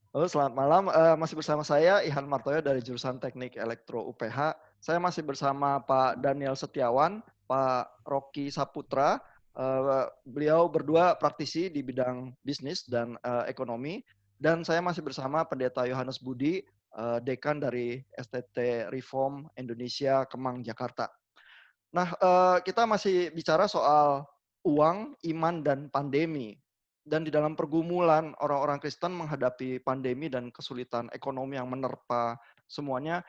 Halo, selamat malam. Masih bersama saya Ihan Martoyo dari jurusan Teknik Elektro UPH. Saya masih bersama Pak Daniel Setiawan, Pak Rocky Saputra. Beliau berdua praktisi di bidang bisnis dan ekonomi. Dan saya masih bersama Pendeta Yohanes Budi, Dekan dari STT Reform Indonesia Kemang, Jakarta. Nah, kita masih bicara soal uang, iman, dan pandemi. Dan di dalam pergumulan orang-orang Kristen menghadapi pandemi dan kesulitan ekonomi yang menerpa semuanya,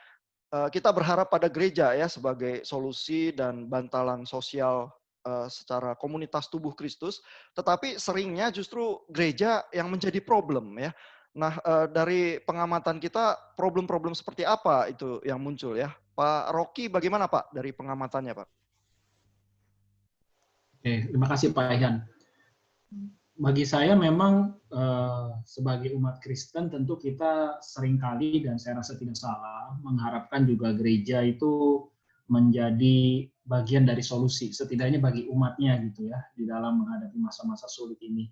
kita berharap pada gereja ya sebagai solusi dan bantalan sosial secara komunitas tubuh Kristus. Tetapi seringnya justru gereja yang menjadi problem ya. Nah, dari pengamatan kita, problem-problem seperti apa itu yang muncul ya? Pak Rocky, bagaimana Pak dari pengamatannya Pak? Oke, terima kasih Pak Ihan. Bagi saya memang sebagai umat Kristen tentu kita seringkali dan saya rasa tidak salah mengharapkan juga gereja itu menjadi bagian dari solusi, setidaknya bagi umatnya gitu ya, di dalam menghadapi masa-masa sulit ini.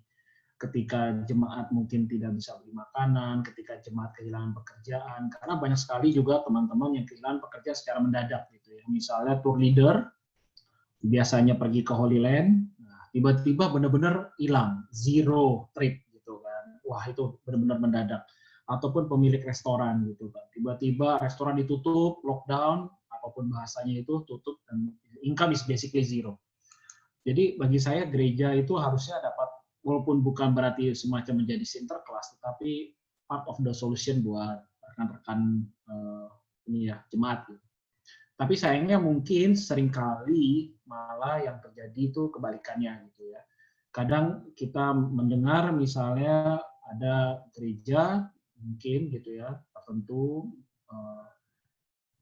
Ketika jemaat mungkin tidak bisa beli makanan, ketika jemaat kehilangan pekerjaan, karena banyak sekali juga teman-teman yang kehilangan pekerjaan secara mendadak gitu ya. Misalnya tour leader biasanya pergi ke Holy Land, nah, tiba-tiba benar-benar hilang, zero trip gitu kan. Wah, itu benar-benar mendadak. Ataupun pemilik restoran gitu kan. Tiba-tiba restoran ditutup, lockdown, apapun bahasanya itu tutup dan income is basically zero. Jadi bagi saya gereja itu harusnya dapat, walaupun bukan berarti semacam menjadi sinterklas, tetapi part of the solution buat rekan-rekan ini ya jemaat. Gitu. Tapi sayangnya mungkin seringkali malah yang terjadi itu kebalikannya gitu ya. Kadang kita mendengar misalnya ada gereja mungkin gitu ya tertentu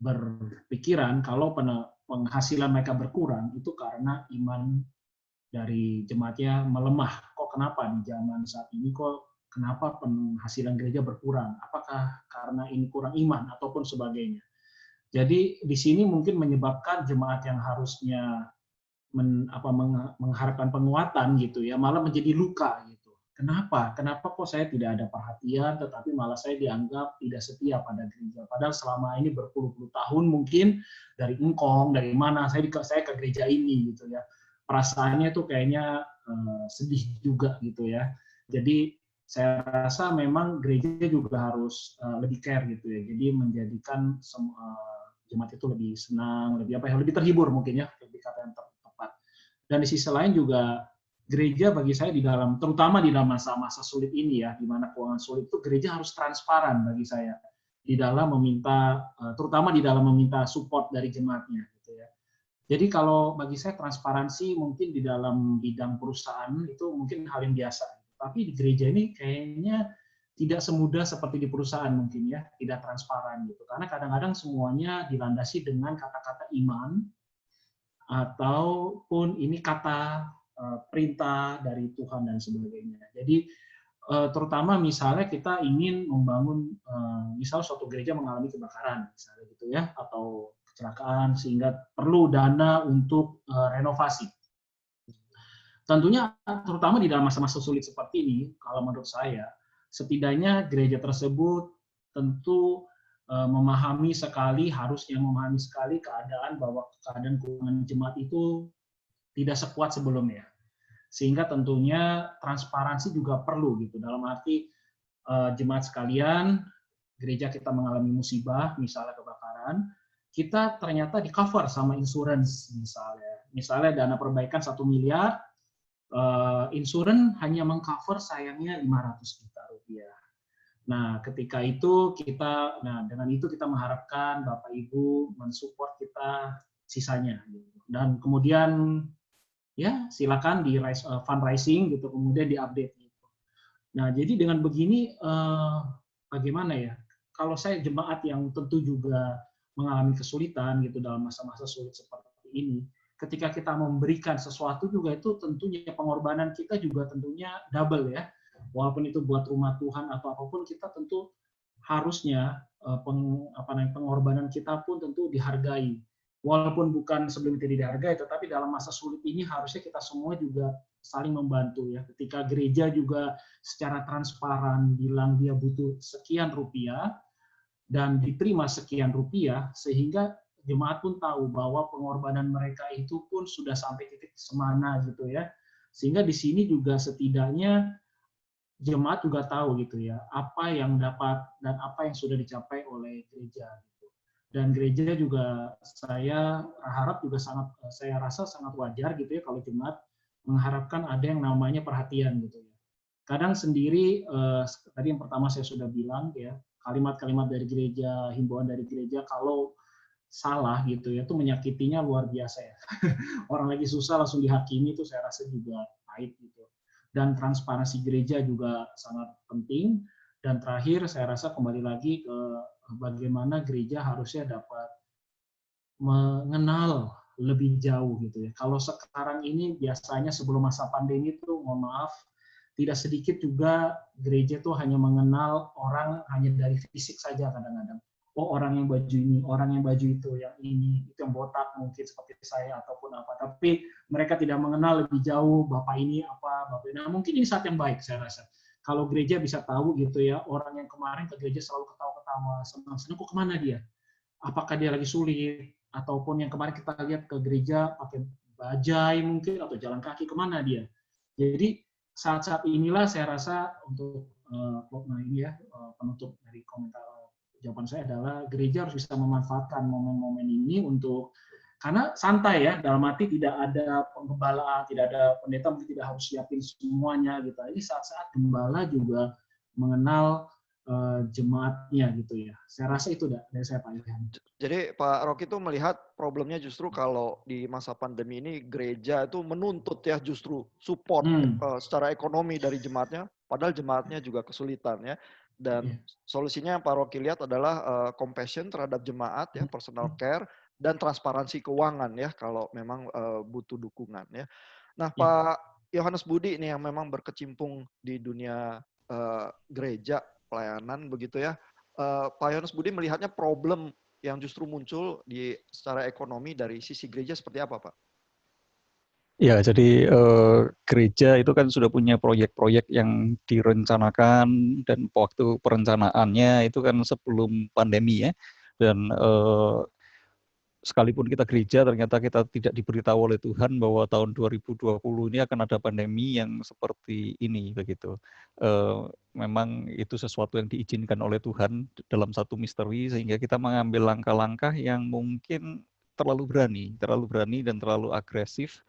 berpikiran kalau penghasilan mereka berkurang itu karena iman dari jemaatnya melemah. Kok kenapa di zaman saat ini kok kenapa penghasilan gereja berkurang? Apakah karena ini kurang iman ataupun sebagainya? Jadi di sini mungkin menyebabkan jemaat yang harusnya mengharapkan penguatan gitu ya, malah menjadi luka gitu. Kenapa? Kenapa kok saya tidak ada perhatian, tetapi malah saya dianggap tidak setia pada gereja. Padahal selama ini berpuluh-puluh tahun mungkin dari engkong, dari mana saya ke gereja ini gitu ya. Perasaannya tuh kayaknya sedih juga gitu ya. Jadi saya rasa memang gereja juga harus lebih care gitu ya. Jadi menjadikan semua jemaat itu lebih senang, lebih apa ya, lebih terhibur mungkin ya, lebih kata yang tepat. Dan di sisi lain juga gereja bagi saya di dalam, terutama di dalam masa-masa sulit ini ya, di mana keuangan sulit itu gereja harus transparan bagi saya di dalam meminta, terutama di dalam meminta support dari jemaatnya gitu ya. Jadi kalau bagi saya transparansi mungkin di dalam bidang perusahaan itu mungkin hal yang biasa, tapi di gereja ini kayaknya tidak semudah seperti di perusahaan mungkin ya, tidak transparan gitu. Karena kadang-kadang semuanya dilandasi dengan kata-kata iman ataupun ini kata perintah dari Tuhan dan sebagainya. Jadi terutama misalnya kita ingin membangun misal suatu gereja mengalami kebakaran misalnya gitu ya atau kecelakaan sehingga perlu dana untuk renovasi. Tentunya terutama di dalam masa-masa sulit seperti ini, kalau menurut saya, setidaknya gereja tersebut tentu memahami sekali, harusnya memahami sekali keadaan bahwa keadaan keuangan jemaat itu tidak sekuat sebelumnya. Sehingga tentunya transparansi juga perlu gitu. Dalam arti jemaat sekalian, gereja kita mengalami musibah, misalnya kebakaran, kita ternyata di cover sama insurance misalnya. Misalnya dana perbaikan 1 miliar, insurance hanya mengcover sayangnya 500 juta rupiah. Nah, ketika itu kita, dengan itu kita mengharapkan Bapak Ibu mensupport kita sisanya. Gitu. Dan kemudian ya silakan di fundraising gitu, kemudian diupdate. Gitu. Nah, jadi dengan begini bagaimana ya? Kalau saya jemaat yang tentu juga mengalami kesulitan gitu dalam masa-masa sulit seperti ini, ketika kita memberikan sesuatu juga itu tentunya pengorbanan kita juga tentunya double ya. Walaupun itu buat rumah Tuhan atau apapun kita tentu harusnya pengorbanan kita pun tentu dihargai. walaupun bukan sebelum tidak dihargai, tetapi dalam masa sulit ini harusnya kita semua juga saling membantu ya. Ketika gereja juga secara transparan bilang dia butuh sekian rupiah dan diterima sekian rupiah, sehingga jemaat pun tahu bahwa pengorbanan mereka itu pun sudah sampai titik semana gitu ya. Sehingga di sini juga setidaknya jemaat juga tahu gitu ya, apa yang dapat dan apa yang sudah dicapai oleh gereja gitu. Dan gereja juga saya harap juga sangat, saya rasa sangat wajar gitu ya kalau jemaat mengharapkan ada yang namanya perhatian gitu ya. Kadang sendiri tadi yang pertama saya sudah bilang ya, kalimat-kalimat dari gereja, himbauan dari gereja kalau salah gitu ya, itu menyakitinya luar biasa ya. Orang lagi susah langsung dihakimi itu saya rasa juga pahit gitu. Dan transparansi gereja juga sangat penting. Dan terakhir saya rasa kembali lagi ke bagaimana gereja harusnya dapat mengenal lebih jauh gitu ya. Kalau sekarang ini biasanya sebelum masa pandemi itu mohon maaf tidak sedikit juga gereja tuh hanya mengenal orang hanya dari fisik saja kadang-kadang. Oh orang yang baju ini, orang yang baju itu, yang ini, itu yang botak mungkin seperti saya ataupun apa. Tapi mereka tidak mengenal lebih jauh bapak ini apa, bapak ini. Nah, mungkin ini saat yang baik saya rasa. Kalau gereja bisa tahu gitu ya, orang yang kemarin ke gereja selalu ketawa-ketawa, senang-senang, kok kemana dia? Apakah dia lagi sulit? Ataupun yang kemarin kita lihat ke gereja pakai bajai mungkin atau jalan kaki, kemana dia? Jadi saat-saat inilah saya rasa untuk ini ya penutup dari komentar jawaban saya adalah gereja harus bisa memanfaatkan momen-momen ini untuk karena santai ya dalam arti tidak ada pengembalaan, tidak ada pendeta mungkin tidak harus siapin semuanya gitu. Ini saat-saat gembala juga mengenal jemaatnya gitu ya. Saya rasa itu dari saya Pak Ilham. Jadi Pak Rocky itu melihat problemnya justru kalau di masa pandemi ini gereja itu menuntut ya justru support secara ekonomi dari jemaatnya, padahal jemaatnya juga kesulitan ya. Dan solusinya yang Pak Rocky lihat adalah compassion terhadap jemaat ya, personal care dan transparansi keuangan ya kalau memang butuh dukungan ya. Nah Pak Yohanes Budi ini yang memang berkecimpung di dunia gereja pelayanan begitu ya. Pak Yohanes Budi melihatnya problem yang justru muncul di secara ekonomi dari sisi gereja seperti apa, Pak? Ya, jadi gereja itu kan sudah punya proyek-proyek yang direncanakan dan waktu perencanaannya itu kan sebelum pandemi ya. Dan sekalipun kita gereja ternyata kita tidak diberitahu oleh Tuhan bahwa tahun 2020 ini akan ada pandemi yang seperti ini begitu. Memang itu sesuatu yang diizinkan oleh Tuhan dalam satu misteri sehingga kita mengambil langkah-langkah yang mungkin terlalu berani dan terlalu agresif.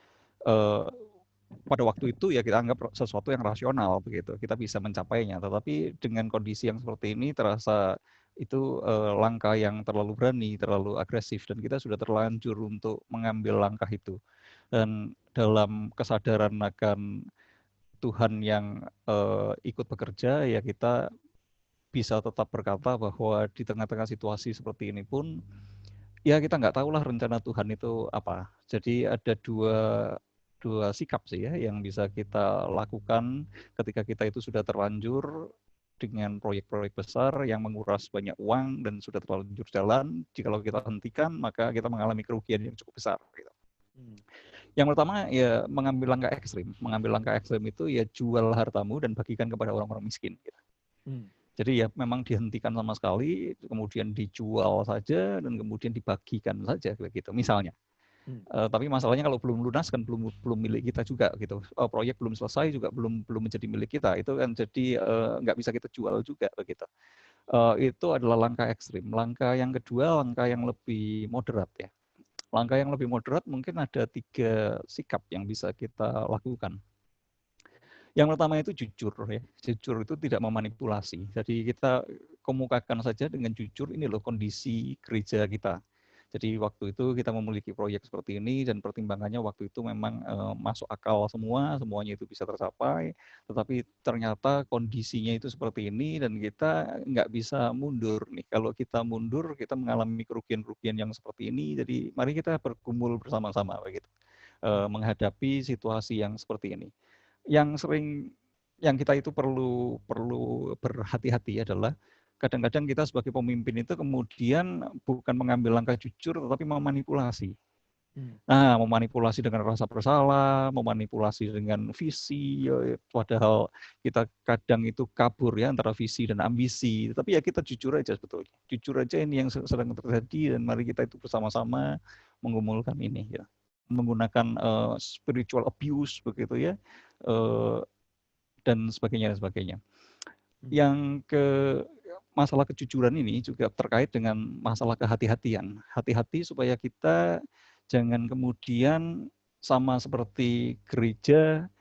Pada waktu itu ya kita anggap sesuatu yang rasional begitu, kita bisa mencapainya. Tetapi dengan kondisi yang seperti ini terasa itu langkah yang terlalu berani, terlalu agresif, dan kita sudah terlanjur untuk mengambil langkah itu. Dan dalam kesadaran akan Tuhan yang ikut bekerja, ya kita bisa tetap berkata bahwa di tengah-tengah situasi seperti ini pun, ya kita nggak tahulah rencana Tuhan itu apa. Jadi ada dua sikap sih ya yang bisa kita lakukan ketika kita itu sudah terlanjur dengan proyek-proyek besar yang menguras banyak uang dan sudah terlanjur jalan. Jikalau kita hentikan, maka kita mengalami kerugian yang cukup besar. Gitu. Yang pertama ya mengambil langkah ekstrim. Mengambil langkah ekstrim itu ya jual hartamu dan bagikan kepada orang-orang miskin. Gitu. Jadi ya memang dihentikan sama sekali, kemudian dijual saja dan kemudian dibagikan saja begitu. Misalnya. Tapi masalahnya kalau belum lunas kan belum milik kita juga gitu. Proyek belum selesai juga belum menjadi milik kita. Itu kan jadi nggak bisa kita jual juga begitu. Itu adalah langkah ekstrim. Langkah yang kedua, langkah yang lebih moderat ya. Langkah yang lebih moderat mungkin ada 3 sikap yang bisa kita lakukan. Yang pertama itu jujur ya. Jujur itu tidak memanipulasi. Jadi kita kemukakan saja dengan jujur, ini loh kondisi gereja kita. Jadi waktu itu kita memiliki proyek seperti ini dan pertimbangannya waktu itu memang masuk akal semuanya itu bisa tercapai. Tetapi ternyata kondisinya itu seperti ini dan kita nggak bisa mundur nih. Kalau kita mundur kita mengalami kerugian-kerugian yang seperti ini. Jadi mari kita bergumul bersama-sama begitu menghadapi situasi yang seperti ini. Yang sering yang kita itu perlu berhati-hati adalah kadang-kadang kita sebagai pemimpin itu kemudian bukan mengambil langkah jujur, tetapi memanipulasi. Nah, memanipulasi dengan rasa bersalah, memanipulasi dengan visi, padahal kita kadang itu kabur ya antara visi dan ambisi. Tapi ya kita jujur aja sebetulnya. Jujur aja ini yang sedang terjadi dan mari kita itu bersama-sama menggumulkan ini ya. Menggunakan spiritual abuse begitu ya. Dan sebagainya dan sebagainya. Yang masalah kejujuran ini juga terkait dengan masalah kehati-hatian. Hati-hati supaya kita jangan kemudian sama seperti gereja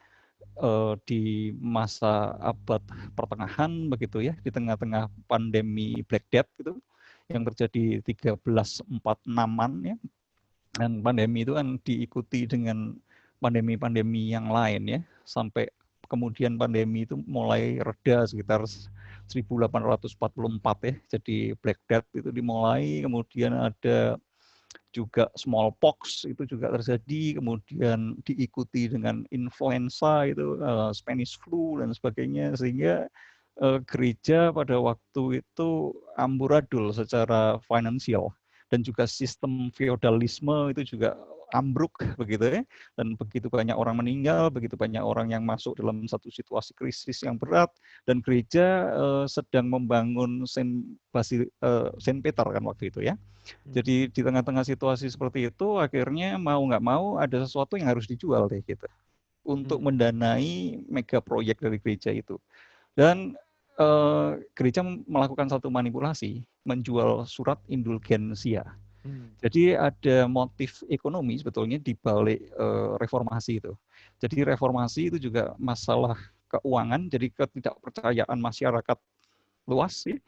di masa abad pertengahan begitu ya, di tengah-tengah pandemi Black Death gitu, yang terjadi 1346-an ya. Dan pandemi itu kan diikuti dengan pandemi-pandemi yang lain ya, sampai kemudian pandemi itu mulai reda sekitar 1844 ya, jadi Black Death itu dimulai, kemudian ada juga smallpox itu juga terjadi, kemudian diikuti dengan influenza itu, Spanish flu dan sebagainya, sehingga gereja pada waktu itu amburadul secara finansial dan juga sistem feodalisme itu juga ambruk begitu ya, dan begitu banyak orang meninggal, begitu banyak orang yang masuk dalam satu situasi krisis yang berat, dan gereja sedang membangun Saint Peter kan waktu itu ya. Jadi di tengah-tengah situasi seperti itu akhirnya mau nggak mau ada sesuatu yang harus dijual deh gitu untuk mendanai mega proyek dari gereja itu. Dan gereja melakukan satu manipulasi, menjual surat indulgensia. Jadi ada motif ekonomi sebetulnya di balik reformasi itu. Jadi reformasi itu juga masalah keuangan, jadi ketidakpercayaan masyarakat luas, ya,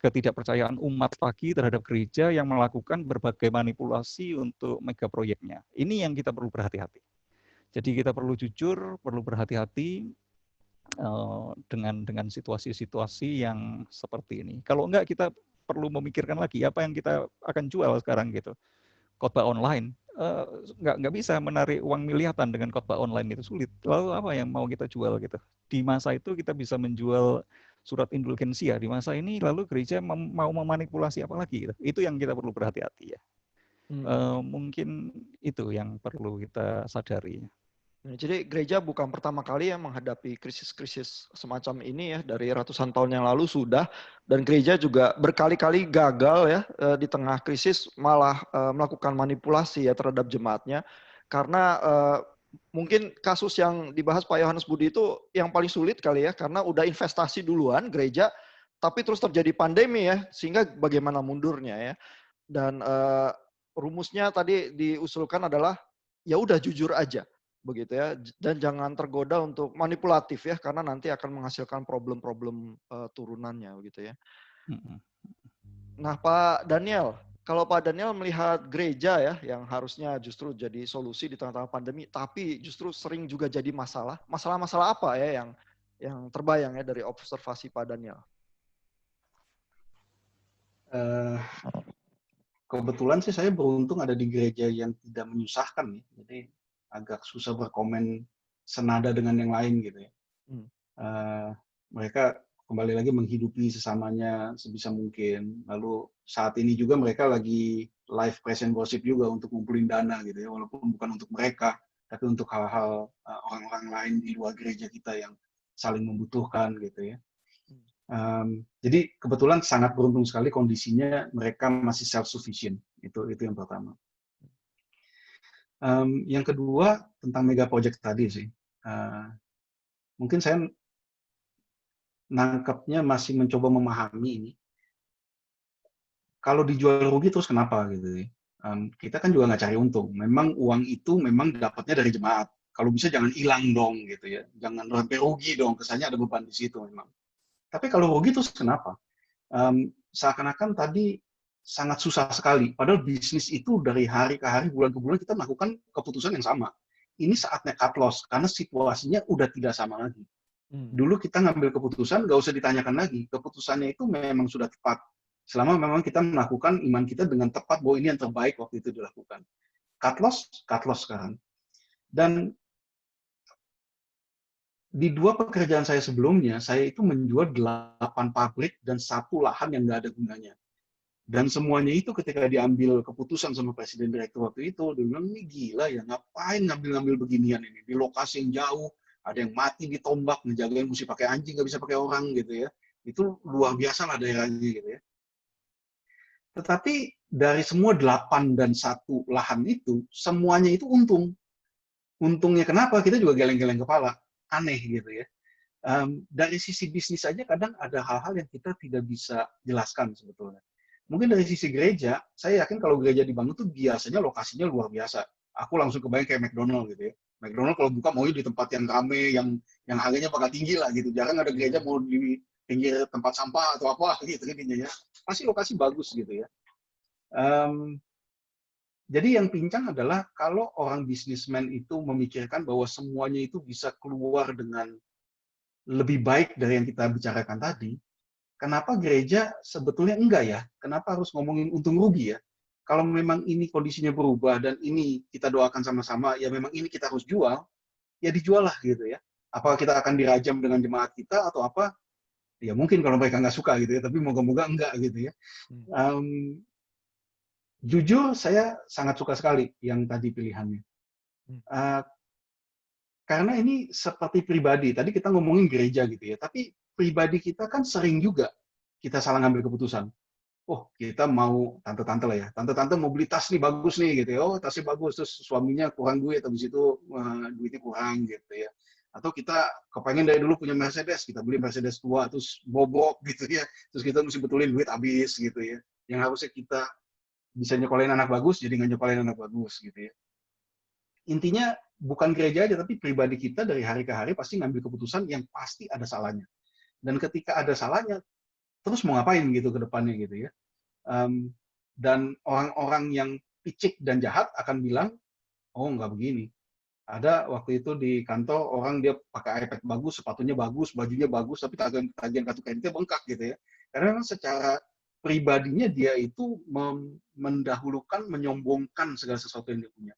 ketidakpercayaan umat lagi terhadap gereja yang melakukan berbagai manipulasi untuk mega proyeknya. Ini yang kita perlu berhati-hati. Jadi kita perlu jujur, perlu berhati-hati dengan situasi-situasi yang seperti ini. Kalau enggak kita perlu memikirkan lagi apa yang kita akan jual sekarang gitu. Khotbah online, nggak bisa menarik uang miliaran dengan khotbah online, itu sulit. Lalu apa yang mau kita jual gitu? Di masa itu kita bisa menjual surat indulgensia, di masa ini lalu gereja mau memanipulasi apa lagi gitu. Itu yang kita perlu berhati-hati ya. Mungkin itu yang perlu kita sadari. Jadi gereja bukan pertama kali yang menghadapi krisis-krisis semacam ini ya, dari ratusan tahun yang lalu sudah, dan gereja juga berkali-kali gagal ya di tengah krisis malah melakukan manipulasi ya terhadap jemaatnya, karena mungkin kasus yang dibahas Pak Yohanes Budi itu yang paling sulit kali ya, karena udah investasi duluan gereja, tapi terus terjadi pandemi ya, sehingga bagaimana mundurnya ya. Dan rumusnya tadi diusulkan adalah ya udah jujur aja begitu ya, dan jangan tergoda untuk manipulatif ya, karena nanti akan menghasilkan problem-problem turunannya begitu ya. Nah Pak Daniel, kalau Pak Daniel melihat gereja ya yang harusnya justru jadi solusi di tengah-tengah pandemi, tapi justru sering juga jadi masalah-masalah apa ya yang terbayang ya dari observasi Pak Daniel? Kebetulan sih saya beruntung ada di gereja yang tidak menyusahkan nih, jadi agak susah berkomen senada dengan yang lain gitu ya. Mereka kembali lagi menghidupi sesamanya sebisa mungkin. Lalu saat ini juga mereka lagi live present worship juga untuk ngumpulin dana gitu ya, walaupun bukan untuk mereka, tapi untuk hal-hal orang-orang lain di luar gereja kita yang saling membutuhkan gitu ya. Jadi kebetulan sangat beruntung sekali kondisinya mereka masih self-sufficient, itu yang pertama. Yang kedua tentang mega project tadi sih, mungkin saya nangkepnya masih mencoba memahami ini. Kalau dijual rugi terus kenapa gitu ya? Kita kan juga nggak cari untung. Memang uang itu memang dapatnya dari jemaat. Kalau bisa jangan hilang dong gitu ya, jangan sampai rugi dong. Kesannya ada beban di situ memang. Tapi kalau rugi terus kenapa? Seakan-akan tadi sangat susah sekali. Padahal bisnis itu dari hari ke hari, bulan ke bulan kita melakukan keputusan yang sama. Ini saatnya cut loss karena situasinya udah tidak sama lagi. Dulu kita ngambil keputusan, nggak usah ditanyakan lagi. Keputusannya itu memang sudah tepat. Selama memang kita melakukan iman kita dengan tepat bahwa ini yang terbaik waktu itu dilakukan. Cut loss sekarang. Dan Di 2 pekerjaan saya sebelumnya, saya itu menjual 8 pabrik dan 1 lahan yang nggak ada gunanya. Dan semuanya itu ketika diambil keputusan sama presiden direktur waktu itu, dia bilang, "Ini gila ya, ngapain ngambil-ngambil beginian ini? Di lokasi yang jauh, ada yang mati ditombak, ngejagain mesti pakai anjing, nggak bisa pakai orang," gitu ya. Itu luar biasa lah daerahnya gitu ya. Tetapi dari semua 8 dan 1 lahan itu, semuanya itu untung. Untungnya kenapa? Kita juga geleng-geleng kepala. Aneh gitu ya. Dari sisi bisnis saja kadang ada hal-hal yang kita tidak bisa jelaskan sebetulnya. Mungkin dari sisi gereja, saya yakin kalau gereja dibangun tuh biasanya lokasinya luar biasa. Aku langsung kebayang kayak McDonald gitu ya. McDonald kalau buka maunya di tempat yang rame, yang harganya bakal tinggi lah gitu. Jarang ada gereja mau di pinggir tempat sampah atau apa gitu intinya ya. Pasti lokasi bagus gitu ya. Jadi yang pincang adalah kalau orang bisnismen itu memikirkan bahwa semuanya itu bisa keluar dengan lebih baik dari yang kita bicarakan tadi, kenapa gereja sebetulnya enggak ya? Kenapa harus ngomongin untung rugi ya? Kalau memang ini kondisinya berubah dan ini kita doakan sama-sama, ya memang ini kita harus jual, ya dijual lah gitu ya. Apakah kita akan dirajam dengan jemaat kita atau apa? Ya mungkin kalau mereka nggak suka gitu ya, tapi moga-moga enggak gitu ya. Jujur saya sangat suka sekali yang tadi pilihannya. Karena ini seperti pribadi. Tadi kita ngomongin gereja gitu ya, tapi pribadi kita kan sering juga kita salah ngambil keputusan. Oh, kita mau tante-tante lah ya. Tante-tante mau beli tas nih bagus nih gitu ya. Oh, tasnya bagus terus suaminya kurang duit habis itu duitnya kurang gitu ya. Atau kita kepengen dari dulu punya Mercedes, kita beli Mercedes tua terus bobok gitu ya. Terus kita mesti betulin duit habis gitu ya. Yang harusnya kita bisa nyekolahin anak bagus jadi nggak nyekolahin anak bagus gitu ya. Intinya bukan gereja aja tapi pribadi kita dari hari ke hari pasti ngambil keputusan yang pasti ada salahnya. Dan ketika ada salahnya terus mau ngapain gitu ke depannya gitu ya. Dan orang-orang yang picik dan jahat akan bilang, oh nggak begini. Ada waktu itu di kantor orang dia pakai iPad bagus, sepatunya bagus, bajunya bagus, tapi tagihan kartu kreditnya bengkak gitu ya. Karena memang secara pribadinya dia itu mendahulukan, menyombongkan segala sesuatu yang dia punya.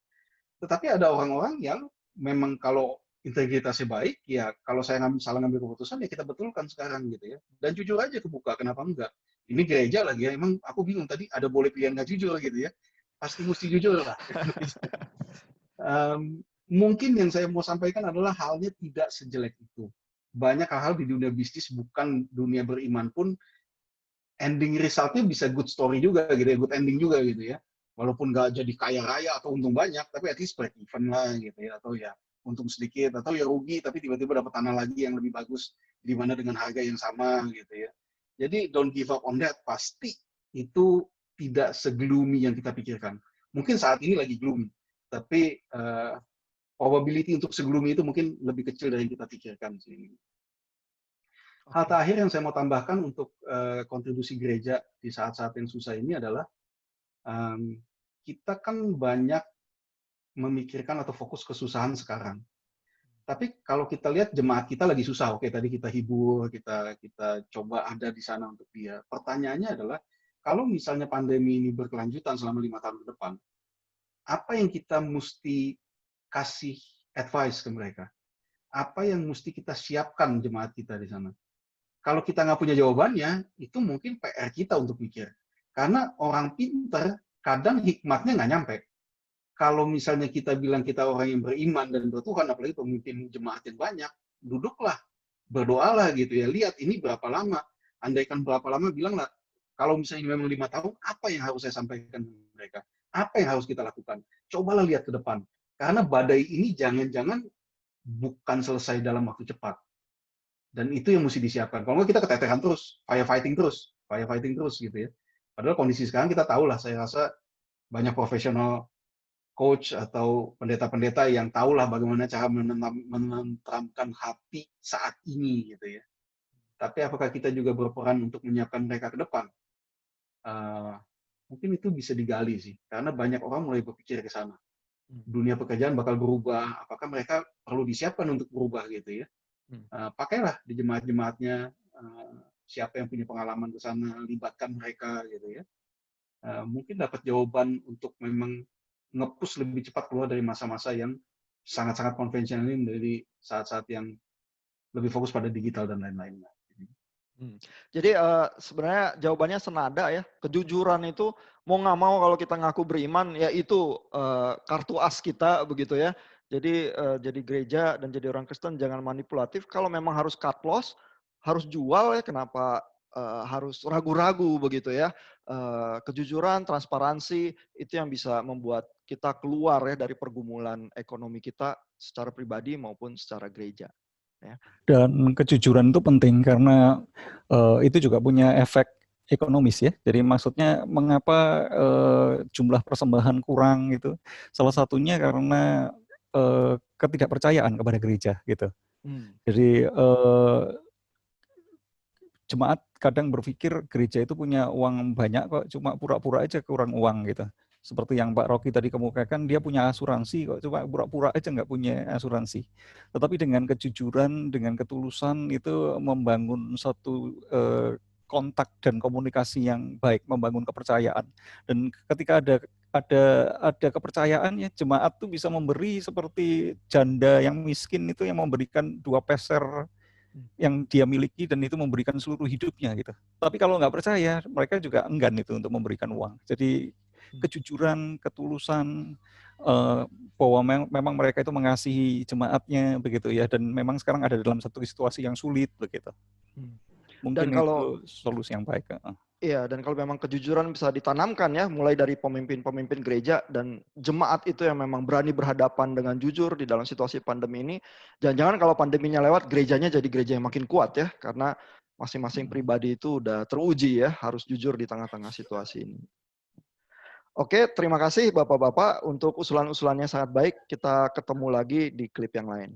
Tetapi ada orang-orang yang memang kalau integritasnya baik, ya kalau saya salah ngambil keputusan, ya kita betulkan sekarang gitu ya. Dan jujur aja kebuka, kenapa enggak? Ini gereja lagi ya, emang aku bingung tadi ada boleh pilihan nggak jujur gitu ya. Pasti mesti jujur lah. Mungkin yang saya mau sampaikan adalah halnya tidak sejelek itu. Banyak hal-hal di dunia bisnis, bukan dunia beriman pun, ending resultnya bisa good story juga gitu ya, good ending juga gitu ya. Walaupun nggak jadi kaya raya atau untung banyak, tapi at least break even lah gitu ya, atau ya untung sedikit, atau ya rugi tapi tiba-tiba dapat tanah lagi yang lebih bagus di mana dengan harga yang sama gitu ya. Jadi don't give up on that, pasti itu tidak se-gloomy yang kita pikirkan. Mungkin saat ini lagi gloomy, tapi probability untuk se-gloomy itu mungkin lebih kecil dari yang kita pikirkan sih. Hal terakhir yang saya mau tambahkan untuk kontribusi gereja di saat-saat yang susah ini adalah kita kan banyak memikirkan atau fokus kesusahan sekarang. Tapi kalau kita lihat jemaat kita lagi susah, oke tadi kita hibur, kita coba ada di sana untuk dia. Pertanyaannya adalah, kalau misalnya pandemi ini berkelanjutan selama 5 tahun ke depan, apa yang kita mesti kasih advice ke mereka? Apa yang mesti kita siapkan jemaat kita di sana? Kalau kita nggak punya jawabannya, itu mungkin PR kita untuk mikir. Karena orang pintar, kadang hikmatnya nggak nyampe. Kalau misalnya kita bilang kita orang yang beriman dan bertuhan, apalagi pemimpin jemaat yang banyak, duduklah, berdoalah gitu ya. Lihat ini berapa lama. Andaikan berapa lama, bilanglah, kalau misalnya memang 5 tahun, apa yang harus saya sampaikan ke mereka? Apa yang harus kita lakukan? Cobalah lihat ke depan. Karena badai ini jangan-jangan bukan selesai dalam waktu cepat. Dan itu yang mesti disiapkan. Kalau nggak kita keteteran terus, firefighting terus gitu ya. Padahal kondisi sekarang kita tahu lah, saya rasa banyak profesional coach atau pendeta-pendeta yang tahulah bagaimana cara menenteramkan hati saat ini gitu ya. Tapi apakah kita juga berperan untuk menyiapkan mereka ke depan? Mungkin itu bisa digali sih, karena banyak orang mulai berpikir ke sana. Dunia pekerjaan bakal berubah, apakah mereka perlu disiapkan untuk berubah gitu ya? Pakailah di jemaat-jemaatnya, siapa yang punya pengalaman ke sana, libatkan mereka gitu ya. Mungkin dapat jawaban untuk memang nge-push lebih cepat keluar dari masa-masa yang sangat-sangat konvensional ini, dari saat-saat yang lebih fokus pada digital dan lain-lainnya. Jadi sebenarnya jawabannya senada ya. Kejujuran itu mau nggak mau kalau kita ngaku beriman, ya itu kartu as kita begitu ya. Jadi gereja dan jadi orang Kristen jangan manipulatif. Kalau memang harus cut loss, harus jual ya. Kenapa harus ragu-ragu begitu ya? Kejujuran, transparansi itu yang bisa membuat kita keluar ya dari pergumulan ekonomi kita secara pribadi maupun secara gereja. Ya. Dan kejujuran itu penting karena itu juga punya efek ekonomis ya. Jadi maksudnya mengapa jumlah persembahan kurang gitu? Salah satunya karena ketidakpercayaan kepada gereja gitu. Jadi jemaat kadang berpikir gereja itu punya uang banyak kok, cuma pura-pura aja kurang uang gitu. Seperti yang Pak Rocky tadi kemukakan, dia punya asuransi kok, cuma pura-pura aja nggak punya asuransi. Tetapi dengan kejujuran, dengan ketulusan itu membangun satu kontak dan komunikasi yang baik, membangun kepercayaan. Dan ketika ada kepercayaan ya, jemaat tuh bisa memberi seperti janda yang miskin itu yang memberikan 2 peser yang dia miliki dan itu memberikan seluruh hidupnya gitu. Tapi kalau nggak percaya, mereka juga enggan itu untuk memberikan uang. Jadi kejujuran, ketulusan, bahwa memang mereka itu mengasihi jemaatnya begitu ya, dan memang sekarang ada dalam satu situasi yang sulit begitu. Mungkin Dan kalau, itu solusi yang baik. Iya, dan kalau memang kejujuran bisa ditanamkan ya, mulai dari pemimpin-pemimpin gereja dan jemaat itu yang memang berani berhadapan dengan jujur di dalam situasi pandemi ini, jangan-jangan kalau pandeminya lewat, gerejanya jadi gereja yang makin kuat ya, karena masing-masing pribadi itu udah teruji ya, harus jujur di tengah-tengah situasi ini. Oke, terima kasih Bapak-Bapak untuk usulan-usulannya sangat baik. Kita ketemu lagi di klip yang lain.